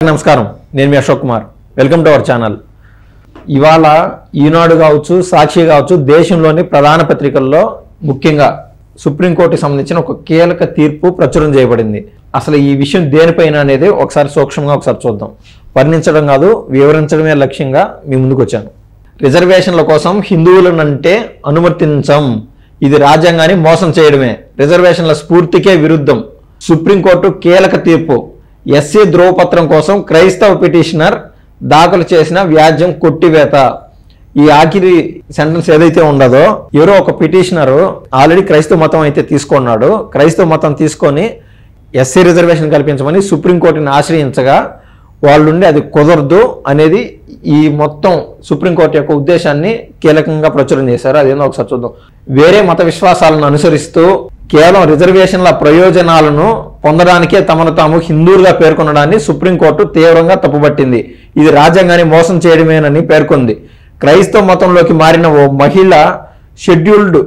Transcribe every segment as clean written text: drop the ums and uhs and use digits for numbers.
నమస్కారం నేను మీ Ashok Kumar welcome to our channel ఇవాళ ఈనాడు కావచ్చు సాక్షి కావచ్చు దేశంలోని ప్రధాన పత్రికల్లో ముఖ్యంగా సుప్రీంకోర్టుకి సంబంధించిన ఒక కీలక తీర్పు ప్రచురణ చేయబడింది అసలు ఈ విషయం దేనిపైన అనేది ఒకసారి సూక్ష్మంగా చూద్దాం వర్ణించడం కాదు వివరించడమే లక్ష్యంగా మీ ముందుకు వచ్చాను రిజర్వేషన్ల కోసం హిందువులనంటే అనుమతించం ఇది రాజ్యాంగాన్ని మోసం చేయడమే రిజర్వేషన్ల స్ఫూర్తికే విరుద్ధం సుప్రీంకోర్టు కీలక తీర్పు ఎస్సీ ధ్రువపత్రం కోసం క్రైస్తవ పిటిషనర్ దాఖలు చేసిన వ్యాజ్యం కొట్టివేత ఈ ఆఖరి సెంటెన్స్ ఏదైతే ఉండదో ఎవరో ఒక పిటిషనర్ ఆల్రెడీ క్రైస్తవ మతం అయితే తీసుకున్నాడు క్రైస్తవ మతం తీసుకొని ఎస్సీ రిజర్వేషన్ కల్పించమని సుప్రీంకోర్టుని ఆశ్రయించగా వాళ్ళుండి అది కుదరదు అనేది ఈ మొత్తం సుప్రీంకోర్టు యొక్క ఉద్దేశాన్ని కీలకంగా ప్రచురణ చేశారు అదేందో ఒకసారి చూద్దాం వేరే మత విశ్వాసాలను అనుసరిస్తూ కేవలం రిజర్వేషన్ల ప్రయోజనాలను పొందడానికే తమను తాము హిందువులుగా పేర్కొనడాన్ని సుప్రీంకోర్టు తీవ్రంగా తప్పుపట్టింది ఇది రాజ్యాంగాన్ని మోసం చేయడమేనని పేర్కొంది క్రైస్తవ మతంలోకి మారిన ఓ మహిళ షెడ్యూల్డ్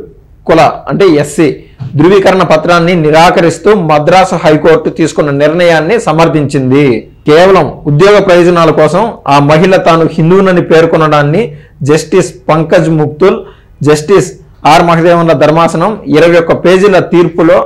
కుల అంటే ఎస్సీ ధృవీకరణ పత్రాన్ని నిరాకరిస్తూ మద్రాసు హైకోర్టు తీసుకున్న నిర్ణయాన్ని సమర్థించింది కేవలం ఉద్యోగ ప్రయోజనాల కోసం ఆ మహిళ తాను హిందువునని పేర్కొనడాన్ని జస్టిస్ పంకజ్ ముక్తుల్ జస్టిస్ ఆర్ మహదేవన్ల ధర్మాసనం 21 పేజీల తీర్పులో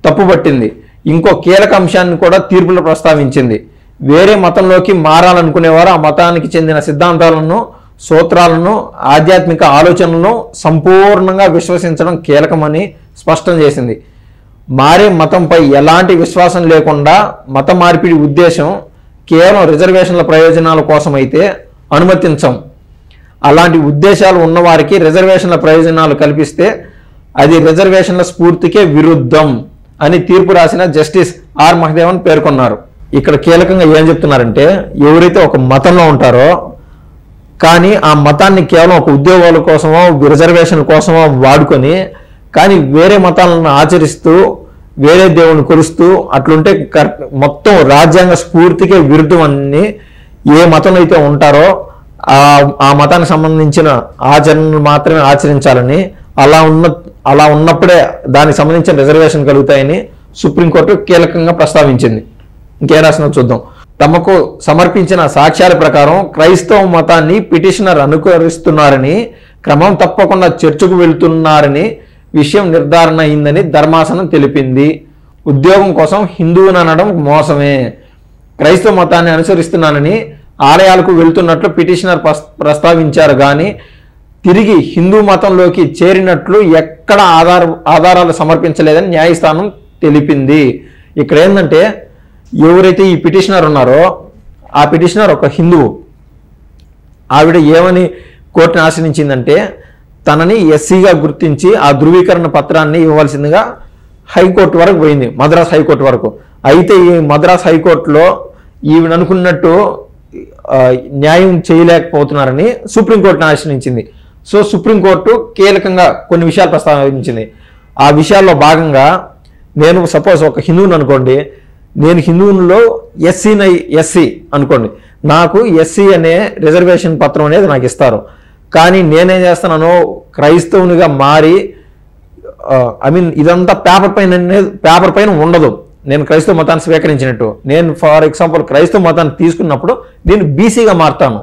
తప్పుపట్టింది ఇంకో కీలక అంశాన్ని కూడా తీర్పులో ప్రస్తావించింది వేరే మతంలోకి మారాలనుకునేవారు ఆ మతానికి చెందిన సిద్ధాంతాలను సూత్రాలను ఆధ్యాత్మిక ఆలోచనలను సంపూర్ణంగా విశ్వసించడం కీలకమని స్పష్టం చేసింది మారే మతంపై ఎలాంటి విశ్వాసం లేకుండా మత మార్పిడి ఉద్దేశం కేవలం రిజర్వేషన్ల ప్రయోజనాల కోసం అయితే అనుమతించం అలాంటి ఉద్దేశాలు ఉన్నవారికి రిజర్వేషన్ల ప్రయోజనాలు కల్పిస్తే అది రిజర్వేషన్ల స్ఫూర్తికే విరుద్ధం అని తీర్పు రాసిన జస్టిస్ ఆర్ మహదేవన్ పేర్కొన్నారు ఇక్కడ కీలకంగా ఏం చెప్తున్నారంటే ఎవరైతే ఒక మతంలో ఉంటారో కానీ ఆ మతాన్ని కేవలం ఒక ఉద్యోగాల కోసమో రిజర్వేషన్ కోసమో వాడుకొని కానీ వేరే మతాలను ఆచరిస్తూ వేరే దేవుని కొలుస్తూ అట్లుంటే మొత్తం రాజ్యాంగ స్ఫూర్తికే విరుద్ధం అని ఏ మతంలో అయితే ఉంటారో ఆ మతానికి సంబంధించిన ఆచరణలు మాత్రమే ఆచరించాలని అలా ఉన్నప్పుడే దానికి సంబంధించిన రిజర్వేషన్ కలుగుతాయని సుప్రీంకోర్టు కీలకంగా ప్రస్తావించింది ఇంకేం రాసినా చూద్దాం తమకు సమర్పించిన సాక్ష్యాల ప్రకారం క్రైస్తవ మతాన్ని పిటిషనర్ అనుకరిస్తున్నారని క్రమం తప్పకుండా చర్చకు వెళ్తున్నారని విషయం నిర్ధారణ అయిందని ధర్మాసనం తెలిపింది ఉద్యోగం కోసం హిందువుని అనడం మోసమే క్రైస్తవ మతాన్ని అనుసరిస్తున్నానని ఆలయాలకు వెళ్తున్నట్లు పిటిషనర్ ప్రస్తావించారు కానీ తిరిగి హిందూ మతంలోకి చేరినట్లు ఎక్కడ ఆధారాలు సమర్పించలేదని న్యాయస్థానం తెలిపింది ఇక్కడ ఏంటంటే ఎవరైతే ఈ పిటిషనర్ ఉన్నారో ఆ పిటిషనర్ ఒక హిందువు ఆవిడ ఏమని కోర్టుని ఆశ్రయించిందంటే తనని ఎస్సీగా గుర్తించి ఆ ధృవీకరణ పత్రాన్ని ఇవ్వాల్సిందిగా హైకోర్టు వరకు పోయింది మద్రాస్ హైకోర్టు వరకు అయితే ఈ మద్రాస్ హైకోర్టులో ఈవిడ అనుకున్నట్టు న్యాయం చేయలేకపోతున్నారని సుప్రీంకోర్టుని ఆశ్రయించింది సో సుప్రీంకోర్టు కీలకంగా కొన్ని విషయాలు ప్రస్తావించింది ఆ విషయాల్లో నేను సపోజ్ ఒక హిందువుని అనుకోండి నేను హిందువుల్లో ఎస్సీ అనుకోండి నాకు ఎస్సీ అనే రిజర్వేషన్ పత్రం అనేది నాకు ఇస్తారు కానీ నేనేం చేస్తున్నాను క్రైస్తవునిగా మారి ఇదంతా పేపర్ పైన ఉండదు నేను క్రైస్తవ మతాన్ని స్వీకరించినట్టు నేను ఫర్ ఎగ్జాంపుల్ క్రైస్తవ మతాన్ని తీసుకున్నప్పుడు నేను బీసీగా మారుతాను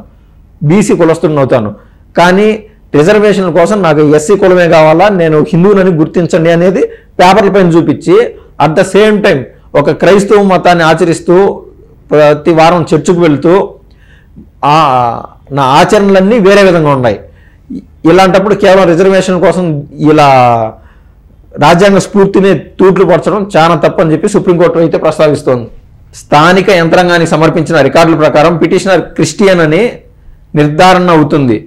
బీసీ కులస్తుని అవుతాను కానీ రిజర్వేషన్ల కోసం నాకు ఎస్సీ కులమే కావాలా నేను హిందువులని గుర్తించండి అనేది పేపర్ల పైన చూపించి అట్ ద సేమ్ టైం ఒక క్రైస్తవ మతాన్ని ఆచరిస్తూ ప్రతి వారం చర్చికి వెళ్తూ నా ఆచరణలన్నీ వేరే విధంగా ఉన్నాయి ఇలాంటప్పుడు కేవలం రిజర్వేషన్ కోసం ఇలా రాజ్యాంగ స్ఫూర్తిని తూట్లు పరచడం చాలా తప్పని చెప్పి సుప్రీంకోర్టు అయితే ప్రస్తావిస్తోంది స్థానిక యంత్రాంగానికి సమర్పించిన రికార్డుల ప్రకారం పిటిషనర్ క్రిస్టియన్ అని నిర్ధారణ అవుతుంది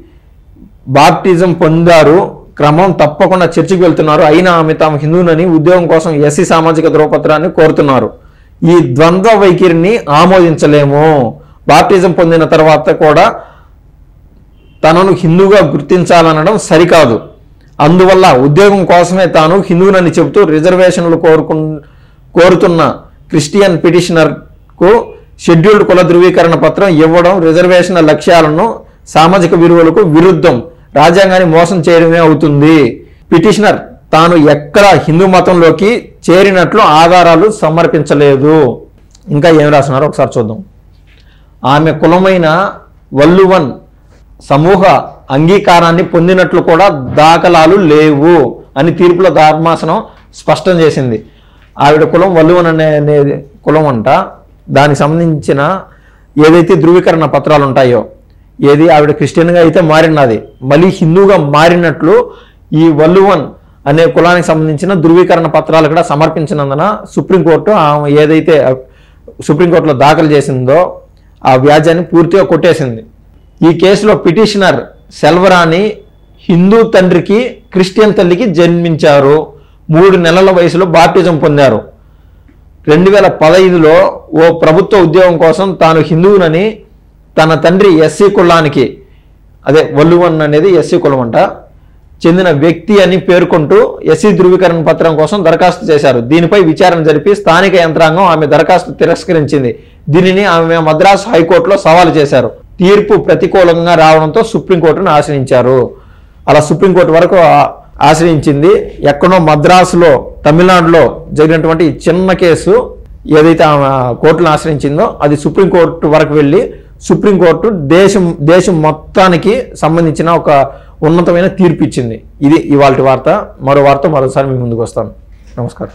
బాప్టిజం పొందారు క్రమం తప్పకుండా చర్చికి వెళ్తున్నారు అయినా ఆమె తాము హిందువునని ఉద్యోగం కోసం ఎస్సీ సామాజిక ధ్రువపత్రాన్ని కోరుతున్నారు ఈ ద్వంద్వ వైఖరిని ఆమోదించలేము బాప్టిజం పొందిన తర్వాత కూడా తనను హిందువుగా గుర్తించాలనడం సరికాదు అందువల్ల ఉద్యోగం కోసమే తాను హిందువునని చెబుతూ రిజర్వేషన్లు కోరుతున్న క్రిస్టియన్ పిటిషనర్కు షెడ్యూల్డ్ కుల ధృవీకరణ పత్రం ఇవ్వడం రిజర్వేషన్ల లక్ష్యాలను సామాజిక విలువలకు విరుద్ధం రాజ్యాంగాన్ని మోసం చేయడమే అవుతుంది పిటిషనర్ తాను ఎక్కడ హిందూ మతంలోకి చేరినట్లు ఆధారాలు సమర్పించలేదు ఇంకా ఏం రాస్తున్నారో ఒకసారి చూద్దాం ఆమె కులమైన వల్లువన్ సమూహ అంగీకారాన్ని పొందినట్లు కూడా దాఖలాలు లేవు అని తీర్పులో ధర్మాసనం స్పష్టం చేసింది. ఆవిడ కులం వల్లువన్ అనే కులం అంట. దానికి సంబంధించిన ఏదైతే ధృవీకరణ పత్రాలు ఉంటాయో, ఏది ఆవిడ క్రిస్టియన్గా అయితే మారినది, మళ్ళీ హిందూగా మారినట్లు ఈ వల్లువన్ అనే కులానికి సంబంధించిన ధృవీకరణ పత్రాలు కూడా సమర్పించినందున సుప్రీంకోర్టు ఆమె ఏదైతే సుప్రీంకోర్టులో దాఖలు చేసిందో ఆ వ్యాజ్యాన్ని పూర్తిగా కొట్టేసింది. ఈ కేసులో పిటిషనర్ సెల్వరాణి హిందూ తండ్రికి క్రిస్టియన్ తల్లికి జన్మించారు. 3 నెలల వయసులో బాప్టిజం పొందారు. 2015లో ఓ ప్రభుత్వ ఉద్యోగం కోసం తాను హిందువునని తన తండ్రి ఎస్సీ కులానికి, అదే వల్లువన్ అనేది ఎస్సీ కులం అంట, చెందిన వ్యక్తి అని పేర్కొంటూ ఎస్సీ ధృవీకరణ పత్రం కోసం దరఖాస్తు చేశారు. దీనిపై విచారణ జరిపి స్థానిక యంత్రాంగం ఆమె దరఖాస్తు తిరస్కరించింది. దీనిని ఆమె మద్రాసు హైకోర్టులో సవాలు చేశారు. తీర్పు ప్రతికూలంగా రావడంతో సుప్రీంకోర్టును ఆశ్రయించారు. అలా సుప్రీంకోర్టు వరకు ఆశ్రయించింది. ఎక్కడో మద్రాసులో, తమిళనాడులో జరిగినటువంటి చిన్న కేసు ఏదైతే ఆమె కోర్టును ఆశ్రయించిందో అది సుప్రీంకోర్టు వరకు వెళ్ళి సుప్రీంకోర్టు దేశం మొత్తానికి సంబంధించిన ఒక ఉన్నతమైన తీర్పు ఇచ్చింది. ఇది ఇవాల్టి వార్త. మరో వార్త మరోసారి మీ ముందుకు వస్తాను. నమస్కారం.